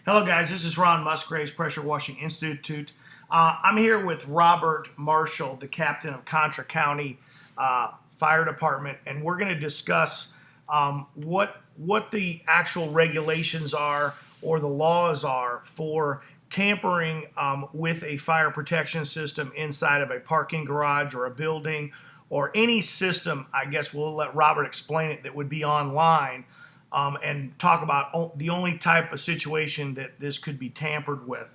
Hello, guys. This is Ron Musgrave's Pressure Washing Institute. I'm here with Robert Marshall, the captain of Contra County Fire Department, and we're going to discuss what the actual regulations are or the laws are for tampering with a fire protection system inside of a parking garage or a building or any system. I guess we'll let Robert explain it, that would be online. And talk about the only type of situation that this could be tampered with.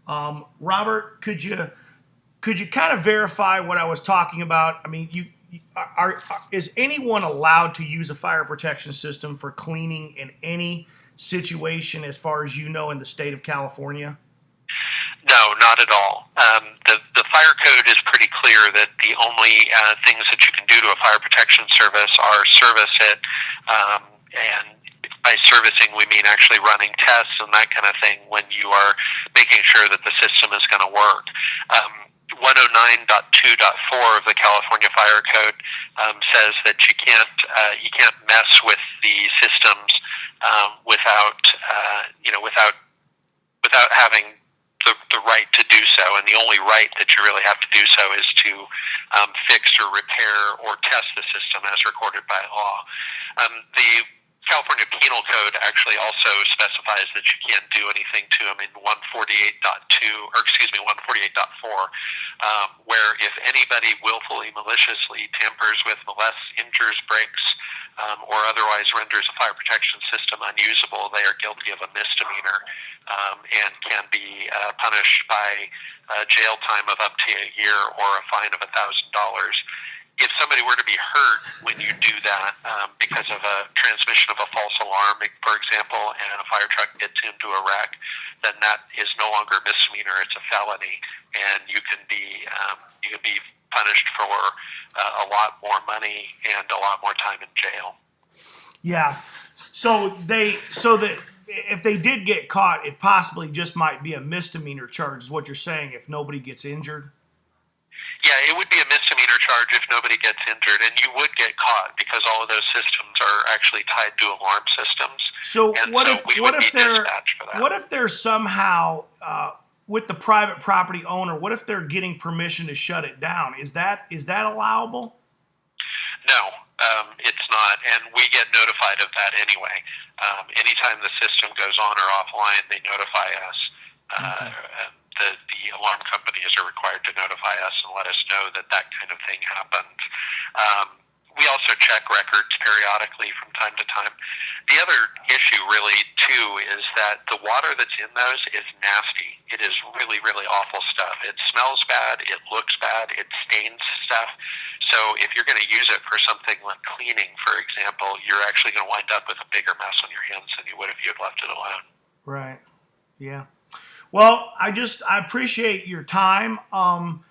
Robert, could you kind of verify what I was talking about? I mean, is anyone allowed to use a fire protection system for cleaning in any situation, as far as you know, in the state of California? No, not at all. The fire code is pretty clear that the only things that you can do to a fire protection service are service it, and by servicing we mean actually running tests and that kind of thing when you are making sure that the system is going to work. 109.2.4 of the California Fire Code says that you can't mess with the systems without having the right to do so, and the only right that you really have to do so is to fix or repair or test the system as recorded by law. The California Penal Code actually also specifies that you can't do anything to them in 148.4, where if anybody willfully, maliciously tampers with, molests, injures, breaks, or otherwise renders a fire protection system unusable, they are guilty of a misdemeanor and can be punished by jail time of up to a year or a fine of $1,000. If somebody were to be hurt when you do that because of a transmission of a false alarm, for example, and a fire truck gets into a wreck, then that is no longer a misdemeanor; it's a felony, and you can be punished for a lot more money and a lot more time in jail. Yeah. So that if they did get caught, it possibly just might be a misdemeanor charge, is what you're saying, if nobody gets injured? Yeah, it would be a misdemeanor charge if nobody gets injured, and you would get caught because all of those systems are actually tied to alarm systems. So what if they're somehow with the private property owner? What if they're getting permission to shut it down? Is that allowable? No, it's not, and we get notified of that anyway. Anytime the system goes on or offline, they notify us. Okay. The alarm companies are required to notify us and let us know that kind of thing happened. We also check records periodically from time to time. The other issue really, too, is that the water that's in those is nasty. It is really, really awful stuff. It smells bad. It looks bad. It stains stuff. So if you're going to use it for something like cleaning, for example, you're actually going to wind up with a bigger mess on your hands than you would if you had left it alone. Right. Yeah. Well, I appreciate your time. Obviously,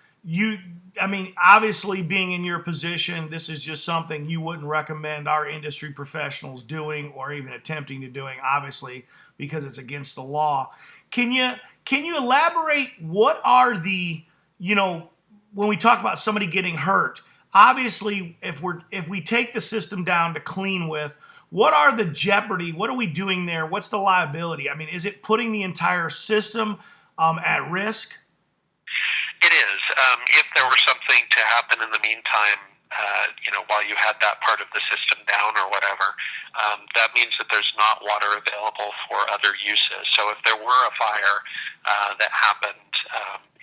being in your position, this is just something you wouldn't recommend our industry professionals doing or even attempting to doing, obviously, because it's against the law. Can you elaborate? What are when we talk about somebody getting hurt, obviously, if we take the system down to clean with, what are the jeopardy? What are we doing there? What's the liability? I mean, is it putting the entire system at risk? It is. If there were something to happen in the meantime, while you had that part of the system down or whatever, that means that there's not water available for other uses. So if there were a fire that happened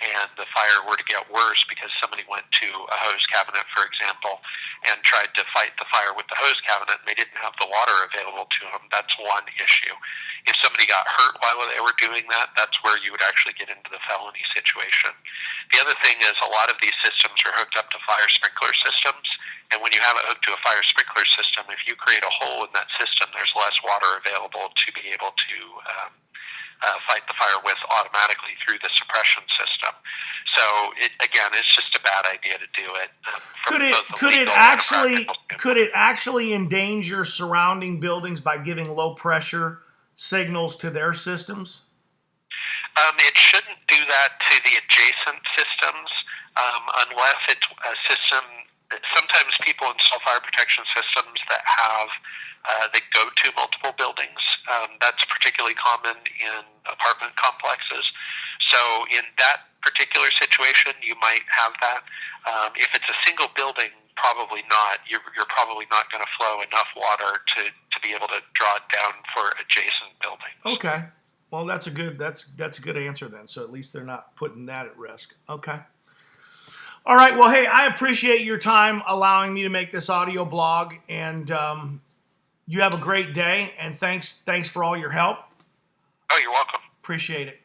and the fire were to get worse because somebody went to a hose cabinet, for example, and tried to fight the fire with the hose cabinet and they didn't have the water available to them, that's one issue. If somebody got hurt while they were doing that, that's where you would actually get into the felony situation. The other thing is a lot of these systems are hooked up to fire sprinkler systems, and when you have it hooked to a fire sprinkler system, if you create a hole in that system, there's less water available to be able to fight the fire with automatically through the suppression system. So it's just a bad idea to do it. Could it actually endanger surrounding buildings by giving low pressure signals to their systems? It shouldn't do that to the adjacent systems unless it's a system. Sometimes people install fire protection systems that have that go to multiple buildings. That's particularly common in apartment complexes. So in that particular situation, you might have that. If it's a single building, probably not. You're probably not going to flow enough water to be able to draw it down for adjacent buildings. Okay. Well, that's a good answer then. So at least they're not putting that at risk. Okay. All right. Well, hey, I appreciate your time allowing me to make this audio blog, and you have a great day. And thanks for all your help. Oh, you're welcome. Appreciate it.